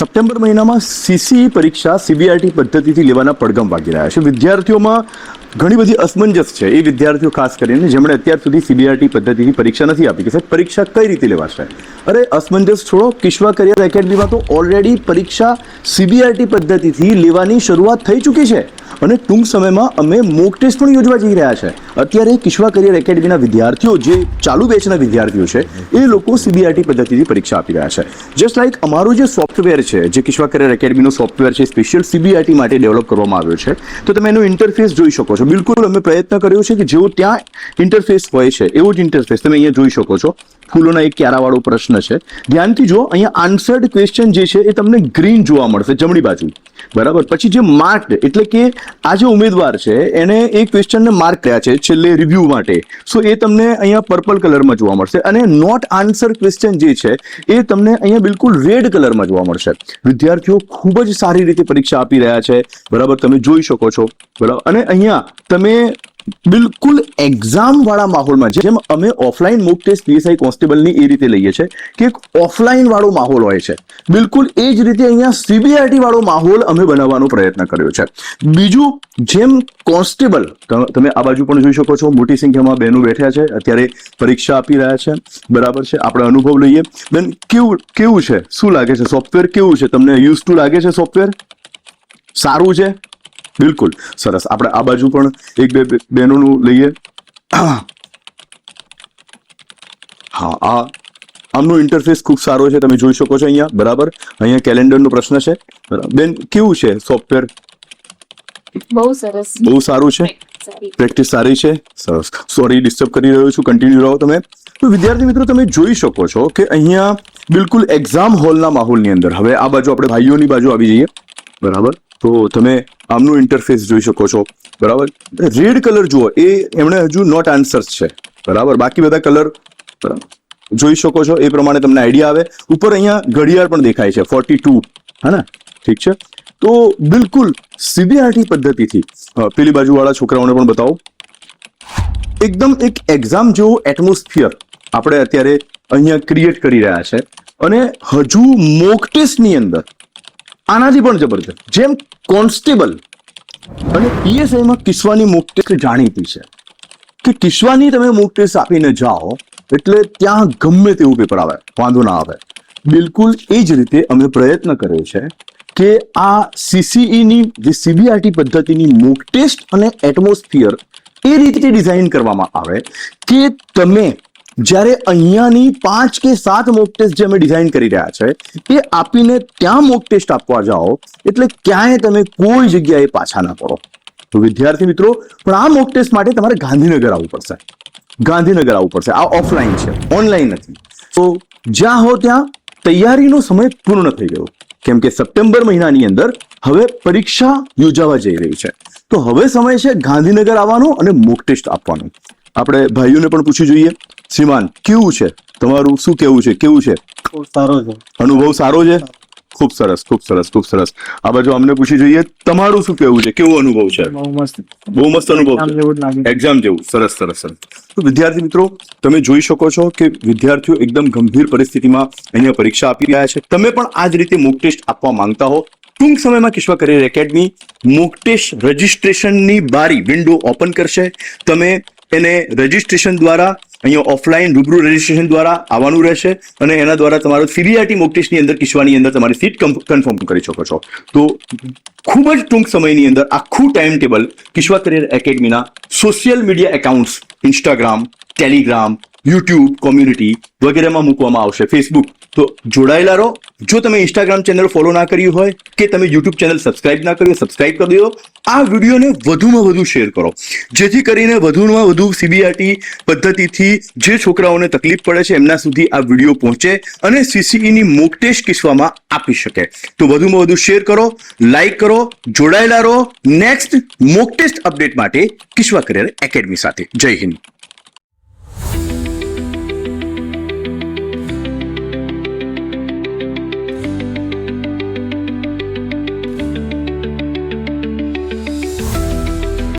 September મહિનામાં CCE પરીક્ષા CBRT પદ્ધતિથી લેવાના પડઘમ વાગી રહ્યા છે. વિદ્યાર્થીઓમાં ઘણી બધી અસમંજસ છે. એ વિદ્યાર્થીઓ ખાસ કરીને જેમણે અત્યાર સુધી સીબીઆરટી પદ્ધતિથી પરીક્ષા નથી આપી કે સાહેબ પરીક્ષા કઈ રીતે લેવાશે. અરે અસમંજસ છોડો, કિશ્વા કરિયર એકેડમીમાં તો ઓલરેડી પરીક્ષા સીબીઆરટી પદ્ધતિથી લેવાની શરૂઆત થઈ ચૂકી છે અને ટૂંક સમયમાં અમે મોક ટેસ્ટ પણ યોજવા જઈ રહ્યા છે. અત્યારે કિશ્વા કરિયર એકેડમીના વિદ્યાર્થીઓ જે ચાલુ બેચના વિદ્યાર્થીઓ છે એ લોકો સીબીઆરટી પદ્ધતિથી પરીક્ષા આપી રહ્યા છે. જસ્ટ લાઈક અમારું જે સોફ્ટવેર છે, જે કિશ્વા કરિયર એકેડમીનો સોફ્ટવેર છે, સ્પેશિયલ સીબીઆરટી માટે ડેવલપ કરવામાં આવ્યો છે, તો તમે એનો ઇન્ટરફેસ જોઈ શકો છો. બિલકુલ અમે પ્રયત્ન કર્યો છે કે જેવો ત્યાં ઇન્ટરફેસ હોય છે એવો જ ઇન્ટરફેસ તમે અહીંયા જોઈ શકો છો. ફૂલોના એક ક્યારાવાળો પ્રશ્ન છે, ધ્યાનથી જો. અહીંયા આન્સર્ડ ક્વેશ્ચન જે છે એ તમને ગ્રીન જોવા મળશે જમણી બાજુ, બરાબર. પછી જે માર્ક્ડ એટલે કે આ જે ઉમેદવાર છે એને એ ક્વેશ્ચનને માર્ક કર્યા છે છેલ્લે રિવ્યુ માટે, સો એ તમને અહીંયા પર્પલ કલરમાં જોવા મળશે. અને નોટ આન્સર ક્વેશ્ચન જે છે એ તમને અહીંયા બિલકુલ રેડ કલરમાં જોવા મળશે. વિદ્યાર્થીઓ ખૂબ જ સારી રીતે પરીક્ષા આપી રહ્યા છે, બરાબર. તમે જોઈ શકો છો, બરાબર. અને અહીંયા તમે બિલકુલ એક્ઝામ વાળા માહોલમાં, જેમ અમે ઓફલાઈન મોક ટેસ્ટ પીએસઆઈ કોન્સ્ટેબલની એ રીતે લઈએ છીએ કે એક ઓફલાઈન વાળો માહોલ હોય છે, બિલકુલ એ જ રીતે અહીંયા સીબીઆરટી વાળો માહોલ અમે બનાવવાનો પ્રયત્ન કર્યો છે. બીજું, જેમ કોન્સ્ટેબલ તમે આ બાજુ પણ જોઈ શકો છો, મોટી સંખ્યામાં બહેનો બેઠ્યા છે, અત્યારે પરીક્ષા આપી રહ્યા છે, બરાબર છે. આપણે અનુભવ લઈએ. બેન, કેવું છે, શું લાગે છે સોફ્ટવેર? કેવું છે, તમને યુઝ ટુ લાગે છે સોફ્ટવેર? સારું છે, બિલકુલ સરસ. આપણે આ બાજુ પણ એક બે બહેનોનું લઈએ. હા, આ આમનો ઇન્ટરફેસ ખૂબ સારો છે, તમે જોઈ શકો છો અહીંયા, બરાબર. અહીંયા કેલેન્ડરનો પ્રશ્ન છે, બરાબર. બેન, કેવું છે સોફ્ટવેર? બહુ સરસ, બહુ સારું છે, પ્રેક્ટિસ સારી છે, સરસ. સોરી ડિસ્ટર્બ કરી રહ્યો છું, કન્ટિન્યુ રહો તમે. તો વિદ્યાર્થી મિત્રો, તમે જોઈ શકો છો કે અહીંયા બિલકુલ એક્ઝામ હોલના માહોલની અંદર. હવે આ બાજુ આપણે ભાઈઓની બાજુ આવી જઈએ, બરાબર. તો તમે આમનું ઇન્ટરફેસ જોઈ શકો છો, બરાબર. રેડ કલર જુઓ, એ એમણે હજુ નોટ આન્સર્સ છે, બરાબર. બાકી બધા કલર જોઈ શકો છો, એ પ્રમાણે તમને આઈડિયા આવે. ઉપર અહીંયા ઘડિયાળ પણ દેખાય છે 42, હા ને, ઠીક છે. તો બિલકુલ સીબીઆરટી પદ્ધતિથી પેલી બાજુવાળા છોકરાઓને પણ બતાવો. એકદમ એક એક્ઝામ જેવો એટમોસ્ફિયર આપણે અત્યારે અહીંયા ક્રિએટ કરી રહ્યા છે. અને હજુ મોક ટેસ્ટની અંદર આનાથી પણ જબરજસ્ત, જેમ કોન્સ્ટેબલ અને પીએસઆઈમાં કિશ્વાની મોક ટેસ્ટ જાણીતી છે કે કિશ્વાની તમે મોક ટેસ્ટ આપીને જાઓ એટલે ત્યાં ગમે તેવું પેપર આવે, વાંધો ના આવે. બિલકુલ એ જ રીતે અમે પ્રયત્ન કર્યો છે કે આ સીસીઈની જે સીબીઆરટી પદ્ધતિની મોક ટેસ્ટ અને એટમોસ્ફિયર એ રીતે ડિઝાઇન કરવામાં આવે કે તમે જ્યારે અહીંયાની 5 કે 7 મોક ટેસ્ટ જે અમે ડિઝાઇન કરી રહ્યા છે એ આપીને ત્યાં મોક ટેસ્ટ આપવા જાઓ એટલે ક્યાંય તમે કોઈ જગ્યાએ પાછા ના પડો. તો વિદ્યાર્થી મિત્રો, પણ આ મોક ટેસ્ટ માટે તમારે ગાંધીનગર આવવું પડશે. ગાંધીનગર આવવું પડશે. આ ઓફલાઈન છે, ઓનલાઈન નથી. તો જ્યાં હો ત્યાં તૈયારીનો સમય પૂર્ણ થઈ ગયો, કેમ કે સપ્ટેમ્બર મહિનાની અંદર હવે પરીક્ષા યોજાવા જઈ રહી છે. તો હવે સમય છે ગાંધીનગર આવવાનો અને મોક ટેસ્ટ આપવાનો. આપણે ભાઈઓને પણ પૂછી જોઈએ. શ્રીમાન, કેવું છે તમારું? શું કેવું છે? કેવું છે? સારો છે, અનુભવ સારો છે. ખૂબ સરસ, ખૂબ સરસ, ખૂબ સરસ. આ બાજુ અમને પૂછી જોઈએ, તમારું શું કેવું છે? કેવો અનુભવ છે? બહુ મસ્ત અનુભવ છે, એક્ઝામ જેવું. સરસ, સરસ, સરસ. તો વિદ્યાર્થી મિત્રો, તમે જોઈ શકો છો કે વિદ્યાર્થીઓ એકદમ ગંભીર પરિસ્થિતિમાં અહીંયા પરીક્ષા આપી રહ્યા છે. તમે પણ આ જ રીતે મોક ટેસ્ટ આપવા માંગતા હો, ટૂંક સમયમાં કિશ્વા કરિયર એકેડમી મોક ટેસ્ટ રજિસ્ટ્રેશનની બારી વિન્ડો ઓપન કરશે. તમે એને રજિસ્ટ્રેશન દ્વારા અહીંયા ઓફલાઈન રૂબરૂ રજિસ્ટ્રેશન દ્વારા આવવાનું રહેશે અને એના દ્વારા તમારો સીબીઆરટી મોક ટેસ્ટની અંદર કિશ્વાની અંદર તમારી સીટ કન્ફર્મ કરી શકો છો. તો ખૂબ જ ટૂંક સમયની અંદર આખું ટાઈમ ટેબલ કિશ્વા કરિયર એકેડમીના social media accounts, Instagram, Telegram, YouTube community વગેરેમાં મૂકવામાં આવશે, ફેસબુક. તો જોડાયેલા રહો. જો તમે ઇન્સ્ટાગ્રામ ચેનલ ફોલો ના કર્યું હોય કે તમે યુટ્યુબ ચેનલ સબસ્ક્રાઇબ ના કર્યું, સબસ્ક્રાઇબ કરી દો. આ વિડીયોને વધુમાં વધુ શેર કરો, જેથી કરીને વધુમાં વધુ સીબીઆરટી પદ્ધતિથી જે છોકરાઓને તકલીફ પડે છે એમના સુધી આ વિડીયો પહોંચે અને સીસીઈની મોક ટેસ્ટ કિશ્વામાં આપી શકે. તો વધુમાં વધુ શેર કરો, લાઈક કરો, જોડાયેલા રહો નેક્સ્ટ મોક ટેસ્ટ અપડેટ માટે કિશ્વા કરિયર એકેડમી સાથે. જય હિન્દ.